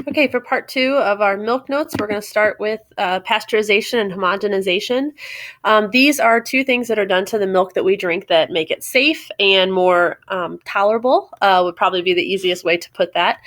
Okay, for part 2 of our milk notes, we're going to start with pasteurization and homogenization. These are two things that are done to the milk that we drink that make it safe and more tolerable, would probably be the easiest way to put that.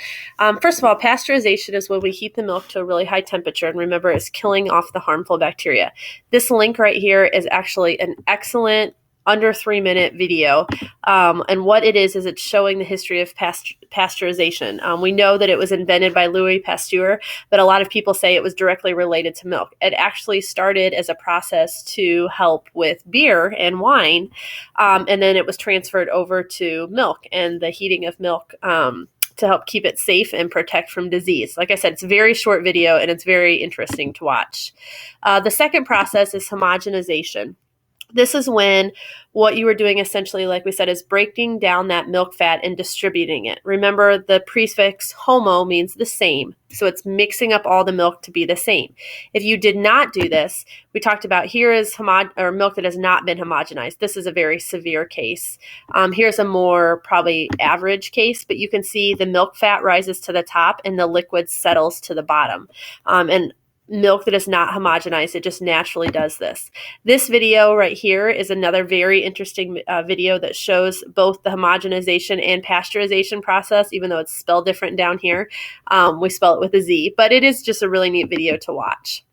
First of all, pasteurization is when we heat the milk to a really high temperature, and remember, it's killing off the harmful bacteria. This link right here is actually an excellent under 3-minute video. And what it is it's showing the history of pasteurization. We know that it was invented by Louis Pasteur, but a lot of people say it was directly related to milk. It actually started as a process to help with beer and wine, and then it was transferred over to milk and the heating of milk to help keep it safe and protect from disease. Like I said, it's a very short video and it's very interesting to watch. The second process is homogenization. This is when what you are doing essentially, like we said, is breaking down that milk fat and distributing it. Remember, the prefix homo means the same. So it's mixing up all the milk to be the same. If you did not do this, we talked about here is milk that has not been homogenized. This is a very severe case. Here's a more probably average case, but you can see the milk fat rises to the top and the liquid settles to the bottom. And milk that is not homogenized, it just naturally does this. This video right here is another very interesting video that shows both the homogenization and pasteurization process, even though it's spelled different down here. We spell it with a Z, but it is just a really neat video to watch.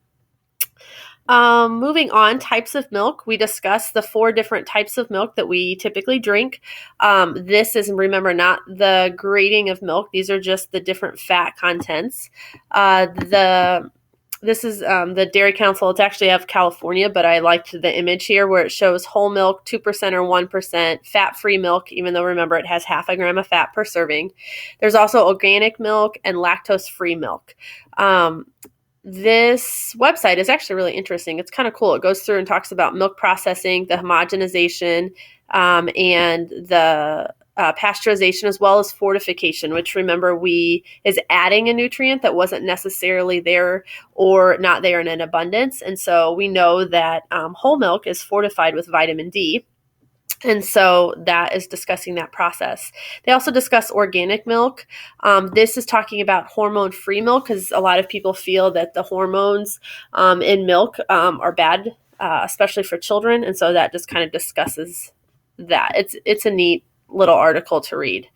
Moving on, types of milk. We discussed the 4 different types of milk that we typically drink. This is, remember, not the grading of milk. These are just the different fat contents. This is the Dairy Council. It's actually out of California, but I liked the image here where it shows whole milk, 2% or 1%, fat-free milk, even though, remember, it has 0.5 gram of fat per serving. There's also organic milk and lactose-free milk. This website is actually really interesting. It's kind of cool. It goes through and talks about milk processing, the homogenization, and the pasteurization, as well as fortification, which, remember, is adding a nutrient that wasn't necessarily there or not there in an abundance. And so we know that whole milk is fortified with vitamin D. And so that is discussing that process. They also discuss organic milk. This is talking about hormone-free milk, because a lot of people feel that the hormones in milk are bad, especially for children. And so that just kind of discusses that. It's a neat little article to read.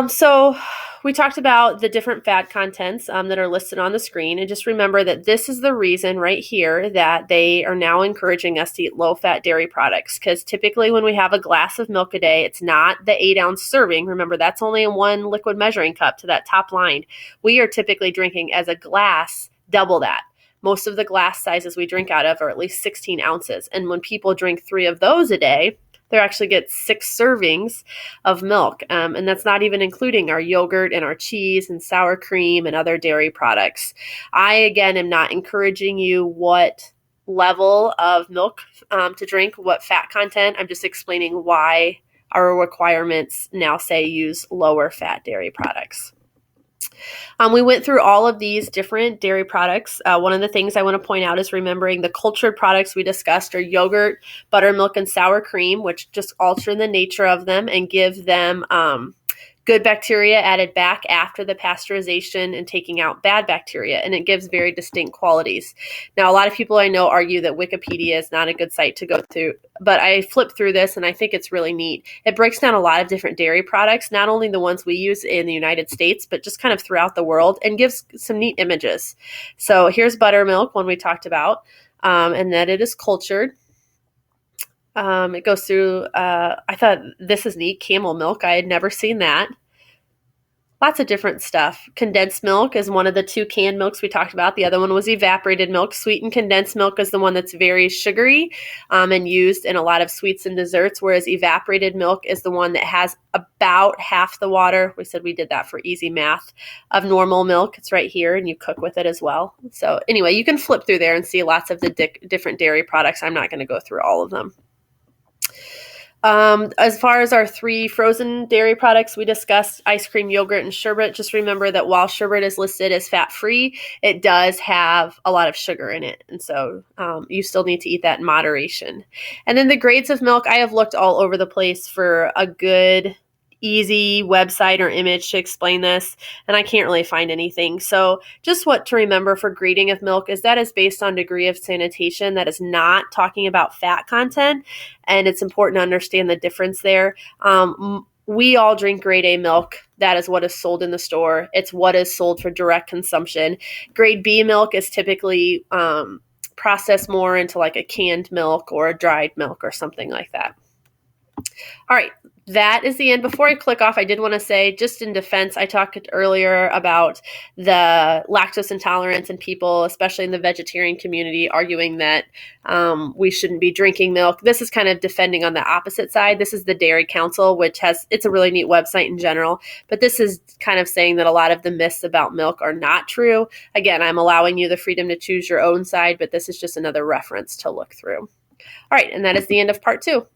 So we talked about the different fat contents that are listed on the screen. And just remember that this is the reason right here that they are now encouraging us to eat low-fat dairy products. Because typically when we have a glass of milk a day, it's not the 8-ounce serving. Remember, that's only in one liquid measuring cup to that top line. We are typically drinking as a glass double that. Most of the glass sizes we drink out of are at least 16 ounces. And when people drink 3 of those a day, they actually get 6 servings of milk. And that's not even including our yogurt and our cheese and sour cream and other dairy products. I, again, am not encouraging you what level of milk to drink, what fat content. I'm just explaining why our requirements now say use lower fat dairy products. We went through all of these different dairy products. One of the things I want to point out is remembering the cultured products we discussed are yogurt, buttermilk, and sour cream, which just alter the nature of them and give them good bacteria added back after the pasteurization and taking out bad bacteria, and it gives very distinct qualities. Now, a lot of people I know argue that Wikipedia is not a good site to go through, but I flipped through this and I think it's really neat. It breaks down a lot of different dairy products, not only the ones we use in the United States, but just kind of throughout the world, and gives some neat images. So here's buttermilk, one we talked about, and that it is cultured. It goes through, I thought this is neat, camel milk. I had never seen that. Lots of different stuff. Condensed milk is one of the 2 canned milks we talked about. The other one was evaporated milk. Sweetened condensed milk is the one that's very sugary and used in a lot of sweets and desserts, whereas evaporated milk is the one that has about half the water. We said we did that for easy math of normal milk. It's right here, and you cook with it as well. So anyway, you can flip through there and see lots of the different dairy products. I'm not going to go through all of them. As far as our 3 frozen dairy products, we discussed ice cream, yogurt, and sherbet. Just remember that while sherbet is listed as fat-free, it does have a lot of sugar in it. And so you still need to eat that in moderation. And then the grades of milk, I have looked all over the place for a good easy website or image to explain this, and I can't really find anything. So just what to remember for grading of milk is that is based on degree of sanitation. That is not talking about fat content, and it's important to understand the difference there. We all drink grade A milk. That is what is sold in the store. It's what is sold for direct consumption. Grade B milk is typically processed more into like a canned milk or a dried milk or something like that. All right, that is the end. Before I click off, I did want to say, just in defense, I talked earlier about the lactose intolerance in people, especially in the vegetarian community, arguing that we shouldn't be drinking milk. This is kind of defending on the opposite side. This is the Dairy Council, which it's a really neat website in general, but this is kind of saying that a lot of the myths about milk are not true. Again, I'm allowing you the freedom to choose your own side, but this is just another reference to look through. All right, and that is the end of part 2.